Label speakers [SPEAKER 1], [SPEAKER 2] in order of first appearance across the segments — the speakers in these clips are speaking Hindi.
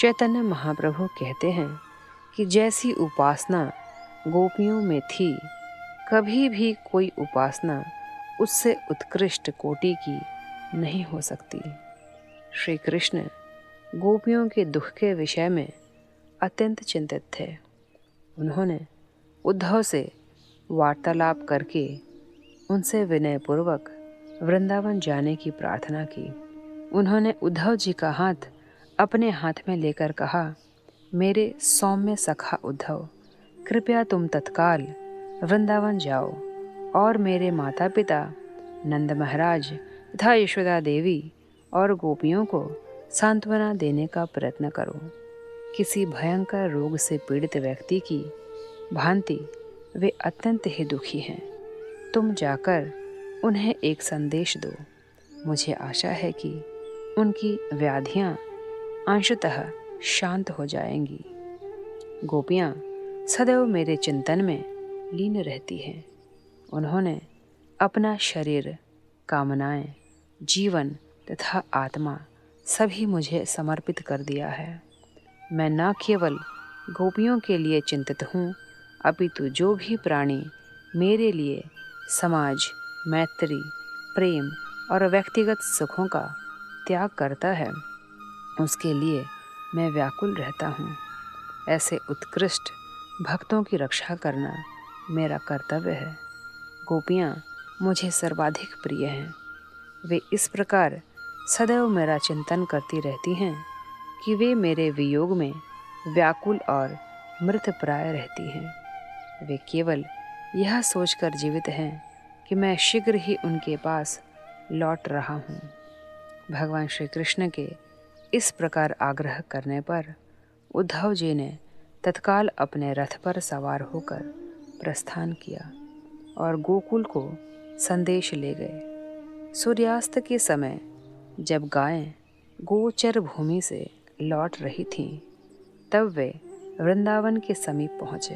[SPEAKER 1] चैतन्य महाप्रभु कहते हैं कि जैसी उपासना गोपियों में थी, कभी भी कोई उपासना उससे उत्कृष्ट कोटि की नहीं हो सकती। श्री कृष्ण गोपियों के दुख के विषय में अत्यंत चिंतित थे। उन्होंने उद्धव से वार्तालाप करके उनसे विनयपूर्वक वृंदावन जाने की प्रार्थना की। उन्होंने उद्धव जी का हाथ अपने हाथ में लेकर कहा, मेरे सौम्य सखा उद्धव, कृपया तुम तत्काल वृंदावन जाओ और मेरे माता पिता नंद महाराज तथा यशोदा देवी और गोपियों को सांत्वना देने का प्रयत्न करो। किसी भयंकर रोग से पीड़ित व्यक्ति की भांति वे अत्यंत ही दुखी हैं। तुम जाकर उन्हें एक संदेश दो। मुझे आशा है कि उनकी व्याधियां अंशतः शांत हो जाएंगी। गोपियां सदैव मेरे चिंतन में लीन रहती हैं। उन्होंने अपना शरीर, कामनाएं, जीवन तथा आत्मा सभी मुझे समर्पित कर दिया है। मैं न केवल गोपियों के लिए चिंतित हूँ, अपितु जो भी प्राणी मेरे लिए समाज, मैत्री, प्रेम और व्यक्तिगत सुखों का त्याग करता है, उसके लिए मैं व्याकुल रहता हूँ। ऐसे उत्कृष्ट भक्तों की रक्षा करना मेरा कर्तव्य है। गोपियाँ मुझे सर्वाधिक प्रिय हैं। वे इस प्रकार सदैव मेरा चिंतन करती रहती हैं कि वे मेरे वियोग में व्याकुल और मृतप्राय रहती हैं। वे केवल यह सोचकर जीवित हैं कि मैं शीघ्र ही उनके पास लौट रहा हूँ। भगवान श्री कृष्ण के इस प्रकार आग्रह करने पर उद्धव जी ने तत्काल अपने रथ पर सवार होकर प्रस्थान किया और गोकुल को संदेश ले गए। सूर्यास्त के समय जब गायें गोचर भूमि से लौट रही थीं, तब वे वृंदावन के समीप पहुँचे।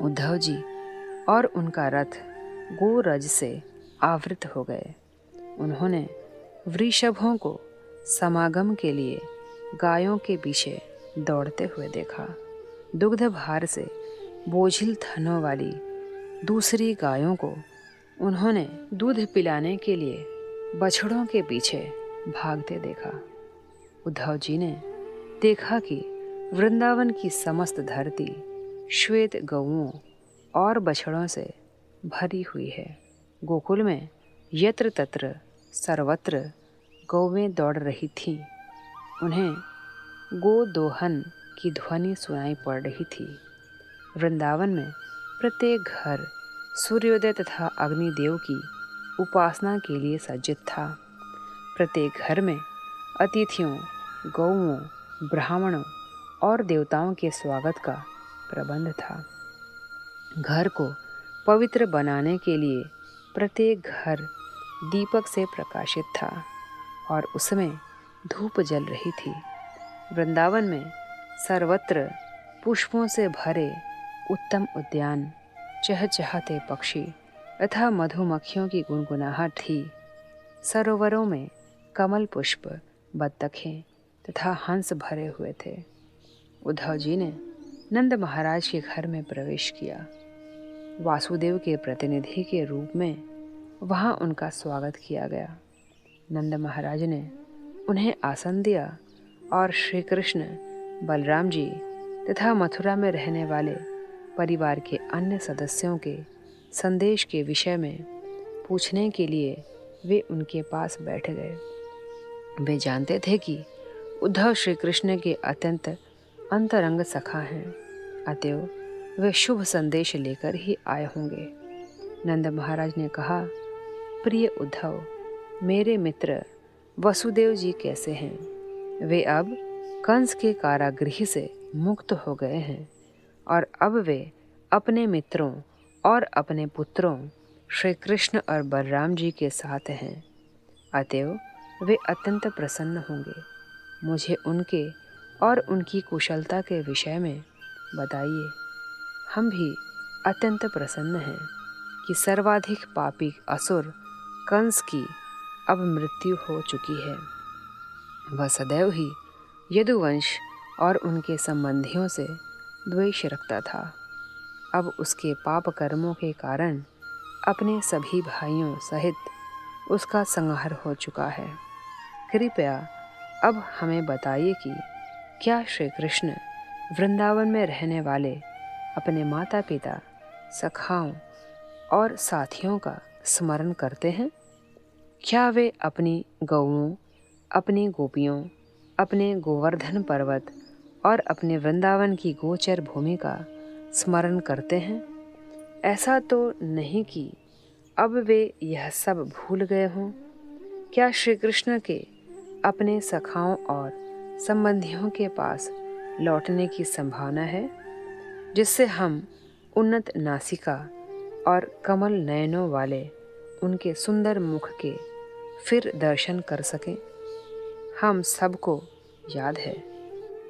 [SPEAKER 1] उद्धव जी और उनका रथ गोरज से आवृत हो गए। उन्होंने वृषभों को समागम के लिए गायों के पीछे दौड़ते हुए देखा। दुग्ध भार से बोझिल थनों वाली दूसरी गायों को उन्होंने दूध पिलाने के लिए बछड़ों के पीछे भागते देखा। उद्धव जी ने देखा कि वृंदावन की समस्त धरती श्वेत गौओं और बछड़ों से भरी हुई है। गोकुल में यत्र तत्र सर्वत्र गौवें दौड़ रही थीं। उन्हें गोदोहन की ध्वनि सुनाई पड़ रही थी। वृंदावन में प्रत्येक घर सूर्योदय तथा अग्निदेव की उपासना के लिए सज्जित था। प्रत्येक घर में अतिथियों, गौओं, ब्राह्मणों और देवताओं के स्वागत का प्रबंध था। घर को पवित्र बनाने के लिए प्रत्येक घर दीपक से प्रकाशित था और उसमें धूप जल रही थी। वृंदावन में सर्वत्र पुष्पों से भरे उत्तम उद्यान, चहचहाते पक्षी तथा मधुमक्खियों की गुनगुनाहट थी। सरोवरों में कमल पुष्प, बत्तखें तथा हंस भरे हुए थे। उद्धव जी ने नंद महाराज के घर में प्रवेश किया। वासुदेव के प्रतिनिधि के रूप में वहां उनका स्वागत किया गया। नंद महाराज ने उन्हें आसन दिया और श्री कृष्ण, बलराम जी तथा मथुरा में रहने वाले परिवार के अन्य सदस्यों के संदेश के विषय में पूछने के लिए वे उनके पास बैठ गए। वे जानते थे कि उद्धव श्री कृष्ण के अत्यंत अंतरंग सखा हैं, अतएव वे शुभ संदेश लेकर ही आए होंगे। नंद महाराज ने कहा, प्रिय उद्धव, मेरे मित्र वसुदेव जी कैसे हैं? वे अब कंस के कारागृह से मुक्त हो गए हैं और अब वे अपने मित्रों और अपने पुत्रों श्री कृष्ण और बलराम जी के साथ हैं। अतएव वे अत्यंत प्रसन्न होंगे। मुझे उनके और उनकी कुशलता के विषय में बताइए। हम भी अत्यंत प्रसन्न हैं कि सर्वाधिक पापी असुर कंस की अब मृत्यु हो चुकी है। वह सदैव ही यदुवंश और उनके संबंधियों से द्वेष रखता था। अब उसके पाप कर्मों के कारण अपने सभी भाइयों सहित उसका संहार हो चुका है। कृपया अब हमें बताइए कि क्या श्री कृष्ण वृंदावन में रहने वाले अपने माता पिता, सखाओं और साथियों का स्मरण करते हैं? क्या वे अपनी गौओं, अपनी गोपियों, अपने गोवर्धन पर्वत और अपने वृंदावन की गोचर भूमि का स्मरण करते हैं? ऐसा तो नहीं कि अब वे यह सब भूल गए हों। क्या श्री कृष्ण के अपने सखाओं और संबंधियों के पास लौटने की संभावना है, जिससे हम उन्नत नासिका और कमल नयनों वाले उनके सुंदर मुख के फिर दर्शन कर सकें? हम सबको याद है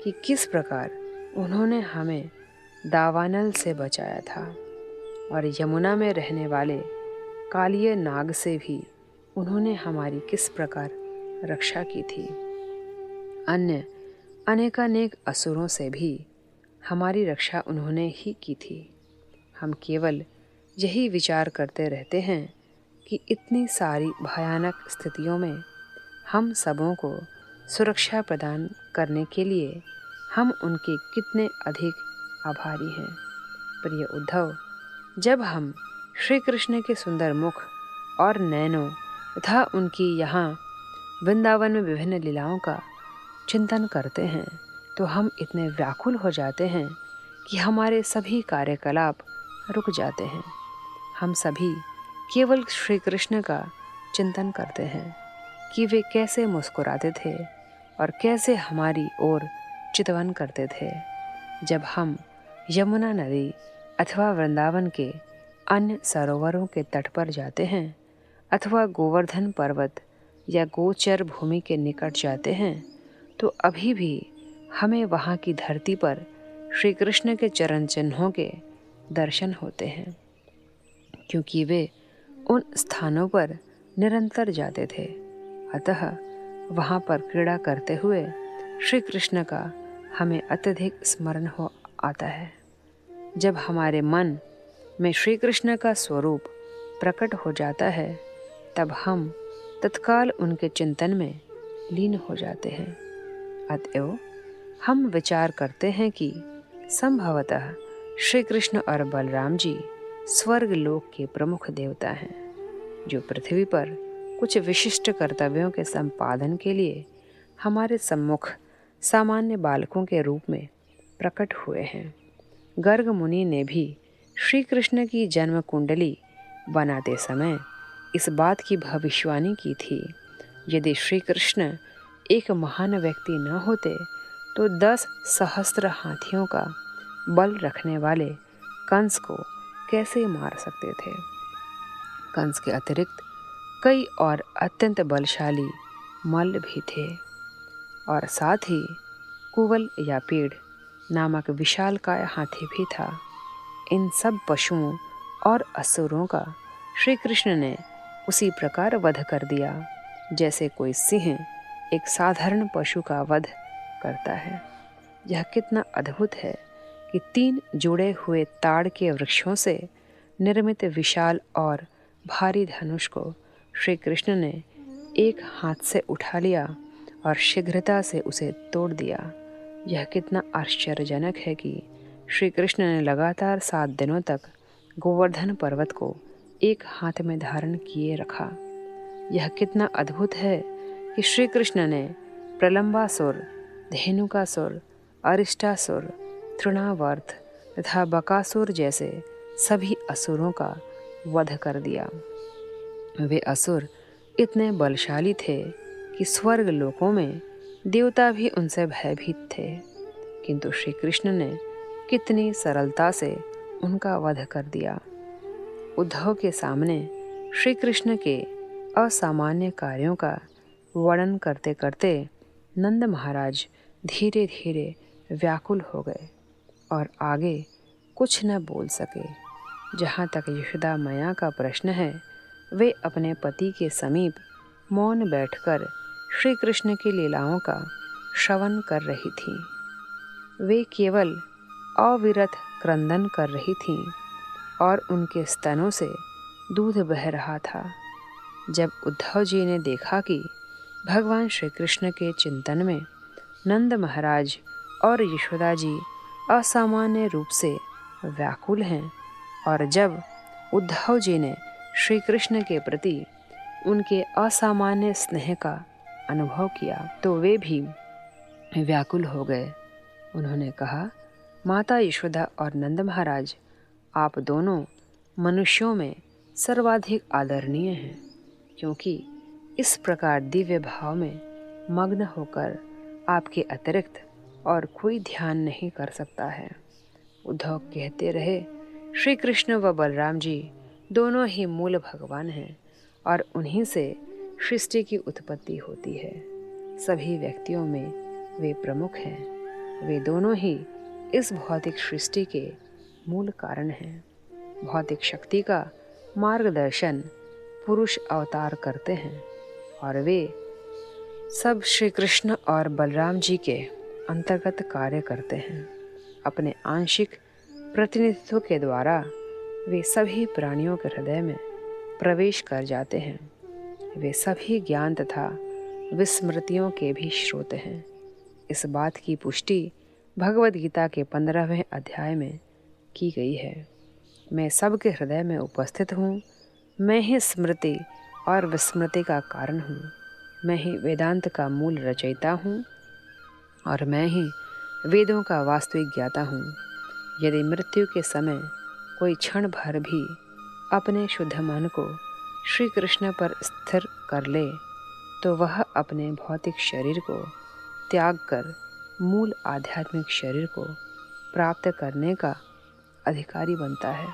[SPEAKER 1] कि किस प्रकार उन्होंने हमें दावानल से बचाया था और यमुना में रहने वाले कालिय नाग से भी उन्होंने हमारी किस प्रकार रक्षा की थी। अन्य अनेकानेक असुरों से भी हमारी रक्षा उन्होंने ही की थी। हम केवल यही विचार करते रहते हैं कि इतनी सारी भयानक स्थितियों में हम सबों को सुरक्षा प्रदान करने के लिए हम उनके कितने अधिक आभारी हैं। प्रिय उद्धव, जब हम श्री कृष्ण के सुंदर मुख और नयनों तथा उनकी यहाँ वृंदावन में विभिन्न लीलाओं का चिंतन करते हैं तो हम इतने व्याकुल हो जाते हैं कि हमारे सभी कार्यकलाप रुक जाते हैं। हम सभी केवल श्री कृष्ण का चिंतन करते हैं कि वे कैसे मुस्कुराते थे और कैसे हमारी ओर चितवन करते थे जब हम यमुना नदी अथवा वृंदावन के अन्य सरोवरों के तट पर जाते हैं अथवा गोवर्धन पर्वत या गोचर भूमि के निकट जाते हैं तो अभी भी हमें वहाँ की धरती पर श्री कृष्ण के चरण चिन्हों के दर्शन होते हैं, क्योंकि वे उन स्थानों पर निरंतर जाते थे। अतः वहाँ पर क्रीड़ा करते हुए श्री कृष्ण का हमें अत्यधिक स्मरण हो आता है। जब हमारे मन में श्री कृष्ण का स्वरूप प्रकट हो जाता है तब हम तत्काल उनके चिंतन में लीन हो जाते हैं। अतएव हम विचार करते हैं कि संभवतः श्री कृष्ण और बलराम जी स्वर्ग लोक के प्रमुख देवता हैं, जो पृथ्वी पर कुछ विशिष्ट कर्तव्यों के संपादन के लिए हमारे सम्मुख सामान्य बालकों के रूप में प्रकट हुए हैं। गर्ग मुनि ने भी श्री कृष्ण की जन्म कुंडली बनाते समय इस बात की भविष्यवाणी की थी, यदि श्री कृष्ण एक महान व्यक्ति न होते तो 10 सहस्त्र हाथियों का बल रखने वाले कंस को कैसे मार सकते थे। कंस के अतिरिक्त कई और अत्यंत बलशाली मल्ल भी थे और साथ ही कुवल या पेड़ नामक विशालकाय हाथी भी था। इन सब पशुओं और असुरों का श्री कृष्ण ने उसी प्रकार वध कर दिया जैसे कोई सिंह एक साधारण पशु का वध करता है। यह कितना अद्भुत है कि 3 जुड़े हुए ताड़ के वृक्षों से निर्मित विशाल और भारी धनुष को श्री कृष्ण ने एक हाथ से उठा लिया और शीघ्रता से उसे तोड़ दिया। यह कितना आश्चर्यजनक है कि श्री कृष्ण ने लगातार 7 दिनों तक गोवर्धन पर्वत को एक हाथ में धारण किए रखा। यह कितना अद्भुत है कि श्री कृष्ण ने प्रलंबासुर, धेनुकासुर, अरिष्टासुर, तृणावर्त तथा बकासुर जैसे सभी असुरों का वध कर दिया। वे असुर इतने बलशाली थे कि स्वर्ग लोकों में देवता भी उनसे भयभीत थे, किंतु श्री कृष्ण ने कितनी सरलता से उनका वध कर दिया। उद्धव के सामने श्री कृष्ण के असामान्य कार्यों का वर्णन करते करते नंद महाराज धीरे धीरे व्याकुल हो गए और आगे कुछ न बोल सके। जहाँ तक यशोदा मैया का प्रश्न है, वे अपने पति के समीप मौन बैठकर श्री कृष्ण की लीलाओं का श्रवण कर रही थीं। वे केवल अविरत क्रंदन कर रही थीं और उनके स्तनों से दूध बह रहा था। जब उद्धव जी ने देखा कि भगवान श्री कृष्ण के चिंतन में नंद महाराज और यशोदा जी असामान्य रूप से व्याकुल हैं, और जब उद्धव जी ने श्री कृष्ण के प्रति उनके असामान्य स्नेह का अनुभव किया, तो वे भी व्याकुल हो गए। उन्होंने कहा, माता यशोदा और नंद महाराज, आप दोनों मनुष्यों में सर्वाधिक आदरणीय हैं, क्योंकि इस प्रकार दिव्य भाव में मग्न होकर आपके अतिरिक्त और कोई ध्यान नहीं कर सकता है। उद्धव कहते रहे, श्री कृष्ण व बलराम जी दोनों ही मूल भगवान हैं और उन्हीं से सृष्टि की उत्पत्ति होती है। सभी व्यक्तियों में वे प्रमुख हैं। वे दोनों ही इस भौतिक सृष्टि के मूल कारण हैं। भौतिक शक्ति का मार्गदर्शन पुरुष अवतार करते हैं और वे सब श्री कृष्ण और बलराम जी के अंतर्गत कार्य करते हैं। अपने आंशिक प्रतिनिधित्व के द्वारा वे सभी प्राणियों के हृदय में प्रवेश कर जाते हैं। वे सभी ज्ञान तथा विस्मृतियों के भी स्रोत हैं। इस बात की पुष्टि भगवद गीता के 15वें अध्याय में की गई है। मैं सबके हृदय में उपस्थित हूँ। मैं ही स्मृति और विस्मृति का कारण हूँ। मैं ही वेदांत का मूल रचयिता हूँ और मैं ही वेदों का वास्तविक ज्ञाता हूँ। यदि मृत्यु के समय कोई क्षण भर भी अपने शुद्ध मन को श्री कृष्ण पर स्थिर कर ले, तो वह अपने भौतिक शरीर को त्याग कर मूल आध्यात्मिक शरीर को प्राप्त करने का अधिकारी बनता है।